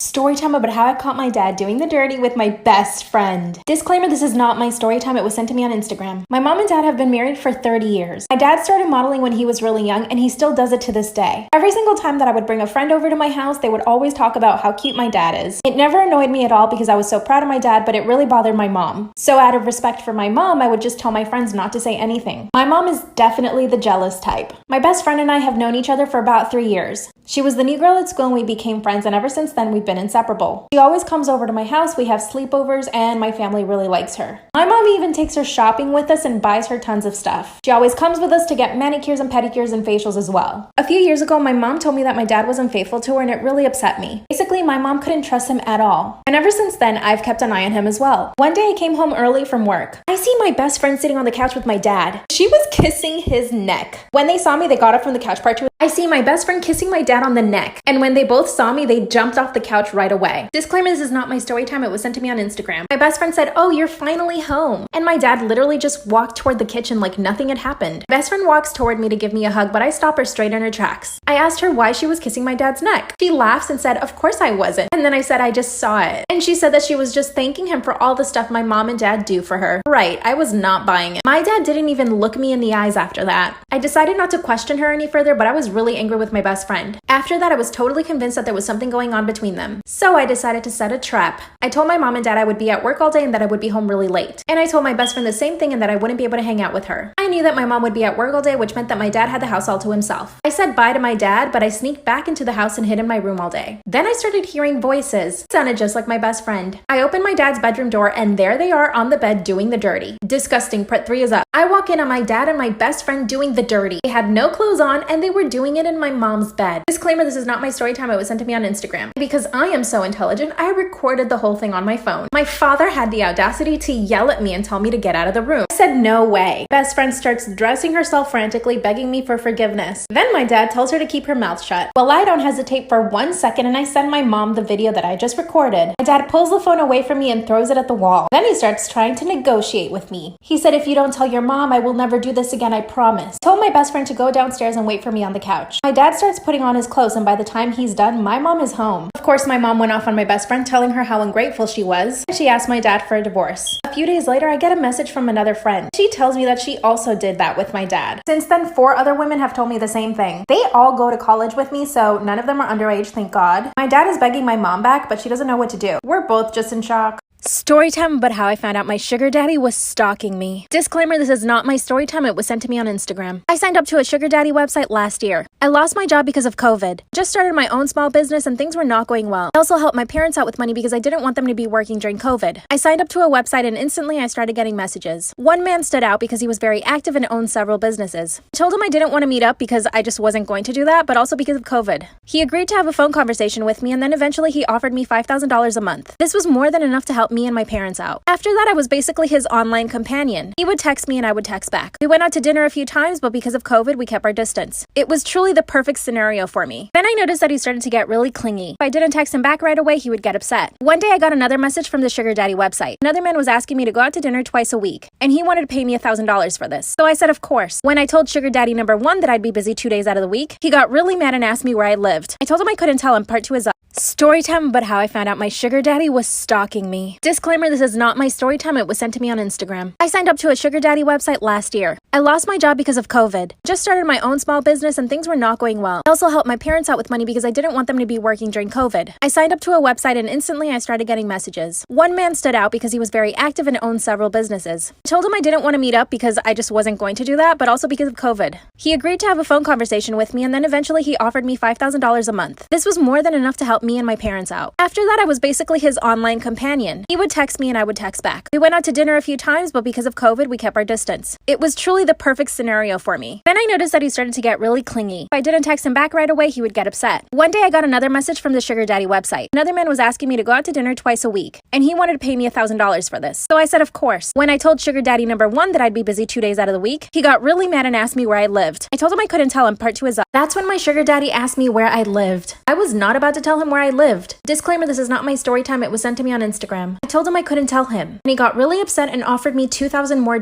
Story time about how I caught my dad doing the dirty with my best friend. Disclaimer, this is not my story time. It was sent to me on Instagram. My mom and dad have been married for 30 years. My dad started modeling when he was really young, and he still does it to this day. Every single time that I would bring a friend over to my house, they would always talk about how cute my dad is. It never annoyed me at all because I was so proud of my dad, but it really bothered my mom. So out of respect for my mom, I would just tell my friends not to say anything. My mom is definitely the jealous type. My best friend and I have known each other for about 3 years. She was the new girl at school and we became friends, and ever since then we've been inseparable. She always comes over to my house, we have sleepovers, and my family really likes her. My mom even takes her shopping with us and buys her tons of stuff. She always comes with us to get manicures and pedicures and facials as well. A few years ago, my mom told me that my dad was unfaithful to her, and it really upset me. Basically, my mom couldn't trust him at all. And ever since then, I've kept an eye on him as well. One day I came home early from work. I see my best friend sitting on the couch with my dad. She was kissing his neck. When they saw me, they got up from the couch part 2. I see my best friend kissing my dad on the neck. And when they both saw me, they jumped off the couch right away. Disclaimer, this is not my story time. It was sent to me on Instagram. My best friend said, "Oh, you're finally home." And my dad literally just walked toward the kitchen like nothing had happened. My best friend walks toward me to give me a hug, but I stop her straight in her tracks. I asked her why she was kissing my dad's neck. She laughs and said, "Of course I wasn't." And then I said, "I just saw it." And she said that she was just thanking him for all the stuff my mom and dad do for her. Right, I was not buying it. My dad didn't even look me in the eyes after that. I decided not to question her any further, but I was really angry with my best friend. After that, I was totally convinced that there was something going on between them. So I decided to set a trap. I told my mom and dad I would be at work all day and that I would be home really late. And I told my best friend the same thing and that I wouldn't be able to hang out with her. I knew that my mom would be at work all day, which meant that my dad had the house all to himself. I said bye to my dad, but I sneaked back into the house and hid in my room all day. Then I started hearing voices. It sounded just like my best friend. I opened my dad's bedroom door and there they are on the bed doing the dirty. Disgusting, part 3 is up. I walk in on my dad and my best friend doing the dirty. They had no clothes on and they were doing it in my mom's bed. Disclaimer, this is not my story time. It was sent to me on Instagram. Because I am so intelligent, I recorded the whole thing on my phone. My father had the audacity to yell at me and tell me to get out of the room. I said no way. Best friend starts dressing herself frantically, begging me for forgiveness. Then my dad tells her to keep her mouth shut. Well, I don't hesitate for 1 second and I send my mom the video that I just recorded. My dad pulls the phone away from me and throws it at the wall. Then he starts trying to negotiate with me. He said, "If you don't tell your mom, I will never do this again, I promise." I told my best friend to go downstairs and wait for me on the couch. My dad starts putting on his clothes, and by the time he's done, my mom is home. Of course, my mom went off on my best friend, telling her how ungrateful she was. She asked my dad for a divorce. A few days later, I get a message from another friend. She tells me that she also did that with my dad. Since then, 4 other women have told me the same thing. They all go to college with me, so none of them are underage, thank God. My dad is begging my mom back, but she doesn't know what to do. We're both just in shock. Story time about how I found out my sugar daddy was stalking me. Disclaimer, this is not my story time. It was sent to me on Instagram. I signed up to a sugar daddy website last year. I lost my job because of COVID. Just started my own small business and things were not going well. I also helped my parents out with money because I didn't want them to be working during COVID. I signed up to a website and instantly I started getting messages. One man stood out because he was very active and owned several businesses. I told him I didn't want to meet up because I just wasn't going to do that, but also because of COVID. He agreed to have a phone conversation with me and then eventually he offered me $5,000 a month. This was more than enough to help me and my parents out. After that, I was basically his online companion. He would text me and I would text back. We went out to dinner a few times, but because of COVID, we kept our distance. It was truly the perfect scenario for me. Then I noticed that he started to get really clingy. If I didn't text him back right away, he would get upset. One day I got another message from the sugar daddy website. Another man was asking me to go out to dinner twice a week, and he wanted to pay me $1,000 for this. So I said, of course. When I told sugar daddy number 1 that I'd be busy 2 days out of the week, he got really mad and asked me where I lived. I told him I couldn't tell him. Part 2 is up. Story time about how I found out my sugar daddy was stalking me. Disclaimer, this is not my story time. It was sent to me on Instagram. I signed up to a sugar daddy website last year. I lost my job because of COVID. Just started my own small business and things were not going well. I also helped my parents out with money because I didn't want them to be working during COVID. I signed up to a website and instantly I started getting messages. One man stood out because he was very active and owned several businesses. I told him I didn't want to meet up because I just wasn't going to do that, but also because of COVID. He agreed to have a phone conversation with me and then eventually he offered me $5,000 a month. This was more than enough to help me and my parents out. After that, I was basically his online companion. He would text me and I would text back. We went out to dinner a few times, but because of COVID, we kept our distance. It was truly the perfect scenario for me. Then I noticed that he started to get really clingy. If I didn't text him back right away, he would get upset. One day I got another message from the sugar daddy website. Another man was asking me to go out to dinner twice a week, and he wanted to pay me $1,000 for this. So I said, of course. When I told sugar daddy number 1 that I'd be busy 2 days out of the week, he got really mad and asked me where I lived. I told him I couldn't tell him. Part 2 is up. That's when my sugar daddy asked me where I lived. I was not about to tell him where where I lived. Disclaimer, this is not my story time. It was sent to me on Instagram. I told him I couldn't tell him, and he got really upset and offered me $2,000 more,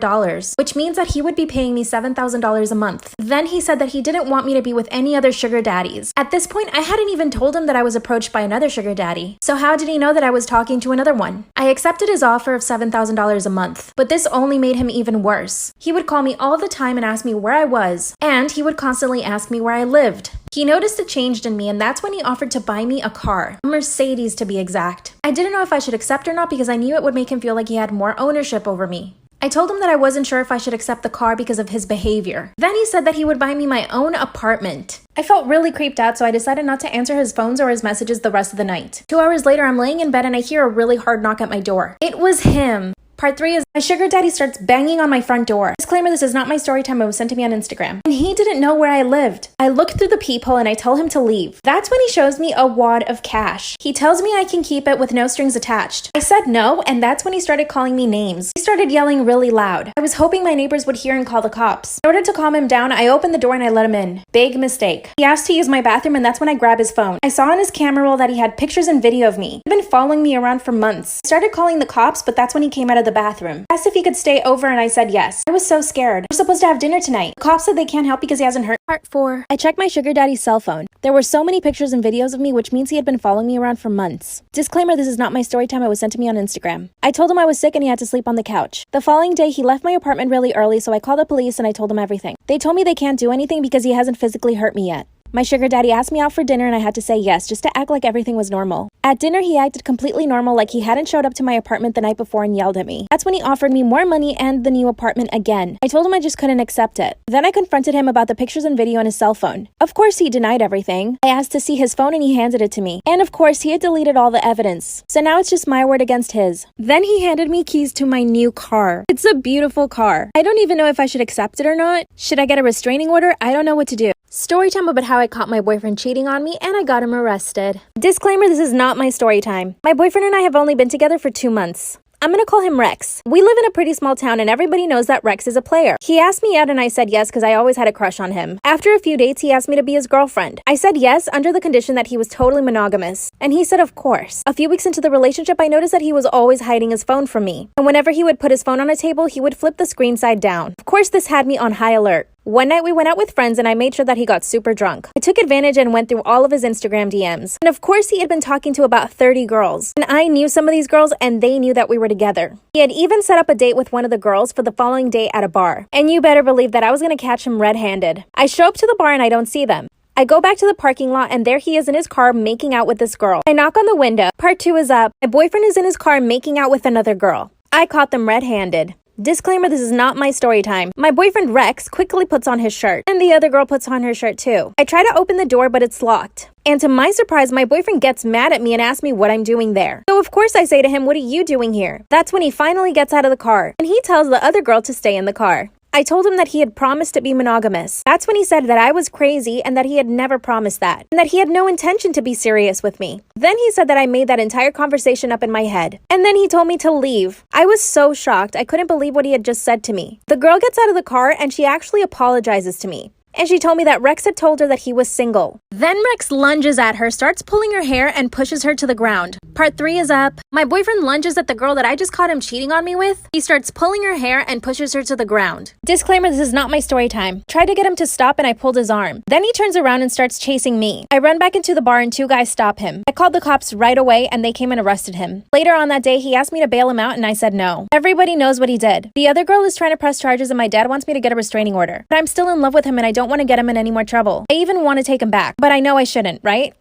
which means that he would be paying me $7,000 a month. Then he said that he didn't want me to be with any other sugar daddies. At this point, I hadn't even told him that I was approached by another sugar daddy. So how did he know that I was talking to another one? I accepted his offer of $7,000 a month, but this only made him even worse. He would call me all the time and ask me where I was, and he would constantly ask me where I lived. He noticed a change in me, and that's when he offered to buy me a car, a Mercedes to be exact. I didn't know if I should accept or not because I knew it would make him feel like he had more ownership over me. I told him that I wasn't sure if I should accept the car because of his behavior. Then he said that he would buy me my own apartment. I felt really creeped out, so I decided not to answer his phones or his messages the rest of the night. 2 hours later, I'm laying in bed and I hear a really hard knock at my door. It was him. Part 3 is my sugar daddy starts banging on my front door. Disclaimer, this is not my story time. It was sent to me on Instagram. And he didn't know where I lived. I look through the peephole and I tell him to leave. That's when he shows me a wad of cash. He tells me I can keep it with no strings attached. I said no, and that's when he started calling me names. He started yelling really loud. I was hoping my neighbors would hear and call the cops. In order to calm him down, I opened the door and I let him in. Big mistake. He asked to use my bathroom, and that's when I grabbed his phone. I saw on his camera roll that he had pictures and video of me. He'd been following me around for months. I started calling the cops, but that's when he came out of the bathroom. I asked if he could stay over and I said yes. I was so scared. We're supposed to have dinner tonight. The cops said they can't help because he hasn't hurt. Part 4. I checked my sugar daddy's cell phone. There were so many pictures and videos of me, which means he had been following me around for months. Disclaimer, this is not my story time. It was sent to me on Instagram. I told him I was sick and he had to sleep on the couch. The following day, he left my apartment really early, so I called the police and I told them everything. They told me they can't do anything because he hasn't physically hurt me yet. My sugar daddy asked me out for dinner and I had to say yes, just to act like everything was normal. At dinner, he acted completely normal, like he hadn't showed up to my apartment the night before and yelled at me. That's when he offered me more money and the new apartment again. I told him I just couldn't accept it. Then I confronted him about the pictures and video on his cell phone. Of course, he denied everything. I asked to see his phone and he handed it to me. And of course, he had deleted all the evidence. So now it's just my word against his. Then he handed me keys to my new car. It's a beautiful car. I don't even know if I should accept it or not. Should I get a restraining order? I don't know what to do. Story time about how I caught my boyfriend cheating on me and I got him arrested. Disclaimer, this is not my story time. My boyfriend and I have only been together for 2 months. I'm gonna call him Rex. We live in a pretty small town and everybody knows that Rex is a player. He asked me out and I said yes because I always had a crush on him. After a few dates, he asked me to be his girlfriend. I said yes under the condition that he was totally monogamous. And he said of course. A few weeks into the relationship, I noticed that he was always hiding his phone from me. And whenever he would put his phone on a table, he would flip the screen side down. Of course, this had me on high alert. One night we went out with friends and I made sure that he got super drunk. I took advantage and went through all of his Instagram DMs. And of course he had been talking to about 30 girls. And I knew some of these girls and they knew that we were together. He had even set up a date with one of the girls for the following day at a bar. And you better believe that I was gonna catch him red-handed. I show up to the bar and I don't see them. I go back to the parking lot and there he is in his car making out with this girl. I knock on the window. Part 2 is up. My boyfriend is in his car making out with another girl. I caught them red-handed. Disclaimer, this is not my story time. My boyfriend Rex quickly puts on his shirt, and the other girl puts on her shirt too. I try to open the door, but it's locked. And to my surprise, my boyfriend gets mad at me and asks me what I'm doing there. So of course I say to him, what are you doing here? That's when he finally gets out of the car, and he tells the other girl to stay in the car. I told him that he had promised to be monogamous. That's when he said that I was crazy and that he had never promised that, and that he had no intention to be serious with me. Then he said that I made that entire conversation up in my head. And then he told me to leave. I was so shocked. I couldn't believe what he had just said to me. The girl gets out of the car and she actually apologizes to me. And she told me that Rex had told her that he was single. Then Rex lunges at her, starts pulling her hair, and pushes her to the ground. Part 3 is up. My boyfriend lunges at the girl that I just caught him cheating on me with. He starts pulling her hair and pushes her to the ground. Disclaimer, this is not my story time. Tried to get him to stop and I pulled his arm. Then he turns around and starts chasing me. I run back into the bar and 2 guys stop him. I called the cops right away and they came and arrested him. Later on that day, he asked me to bail him out and I said no. Everybody knows what he did. The other girl is trying to press charges and my dad wants me to get a restraining order. But I'm still in love with him and I don't want to get him in any more trouble. I even want to take him back, but I know I shouldn't, right?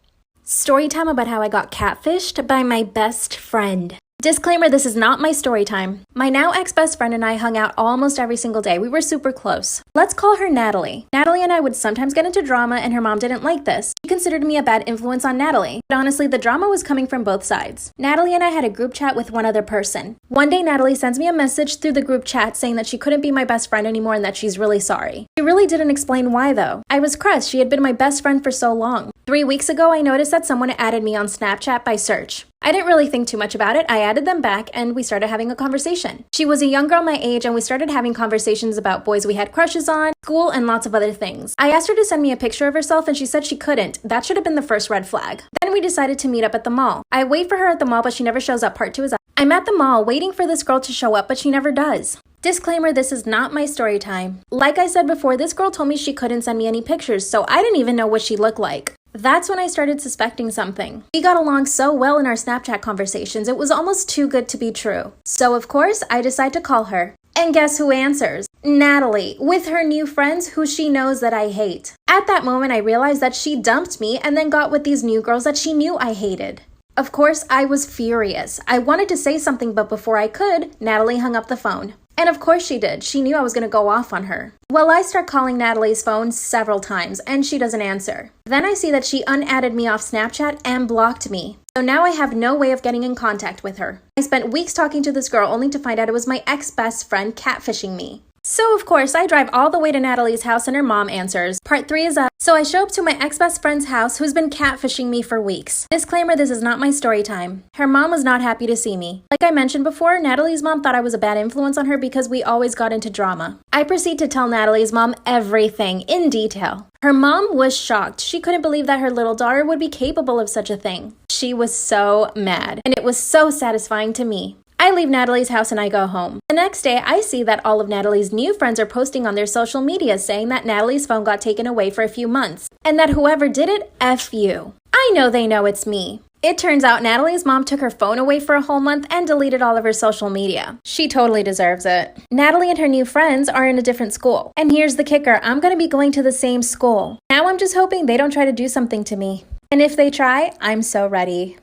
Story time about how I got catfished by my best friend. Disclaimer, this is not my story time. My now ex-best friend and I hung out almost every single day. We were super close. Let's call her Natalie. Natalie and I would sometimes get into drama and her mom didn't like this. She considered me a bad influence on Natalie. But honestly, the drama was coming from both sides. Natalie and I had a group chat with one other person. One day, Natalie sends me a message through the group chat saying that she couldn't be my best friend anymore and that she's really sorry. She really didn't explain why though. I was crushed. She had been my best friend for so long. 3 weeks ago, I noticed that someone added me on Snapchat by search. I didn't really think too much about it. I added them back and we started having a conversation. She was a young girl my age and we started having conversations about boys we had crushes on, school, and lots of other things. I asked her to send me a picture of herself and she said she couldn't. That should have been the first red flag. Then we decided to meet up at the mall. I wait for her at the mall but she never shows up. Part 2 is up. I'm at the mall waiting for this girl to show up but she never does. Disclaimer, this is not my story time. Like I said before, this girl told me she couldn't send me any pictures, so I didn't even know what she looked like. That's when I started suspecting something. We got along so well in our Snapchat conversations, it was almost too good to be true. So of course, I decide to call her. And guess who answers? Natalie, with her new friends who she knows that I hate. At that moment, I realized that she dumped me and then got with these new girls that she knew I hated. Of course, I was furious. I wanted to say something, but before I could, Natalie hung up the phone. And of course she did. She knew I was going to go off on her. Well, I start calling Natalie's phone several times, and she doesn't answer. Then I see that she unadded me off Snapchat and blocked me. So now I have no way of getting in contact with her. I spent weeks talking to this girl only to find out it was my ex-best friend catfishing me. So of course, I drive all the way to Natalie's house and her mom answers. Part 3 is up. So I show up to my ex-best friend's house who's been catfishing me for weeks. Disclaimer, this is not my story time. Her mom was not happy to see me. Like I mentioned before, Natalie's mom thought I was a bad influence on her because we always got into drama. I proceed to tell Natalie's mom everything in detail. Her mom was shocked. She couldn't believe that her little daughter would be capable of such a thing. She was so mad, and it was so satisfying to me. I leave Natalie's house and I go home. The next day, I see that all of Natalie's new friends are posting on their social media saying that Natalie's phone got taken away for a few months, and that whoever did it, F you. I know they know it's me. It turns out Natalie's mom took her phone away for a whole month and deleted all of her social media. She totally deserves it. Natalie and her new friends are in a different school. And here's the kicker, I'm gonna be going to the same school. Now I'm just hoping they don't try to do something to me. And if they try, I'm so ready.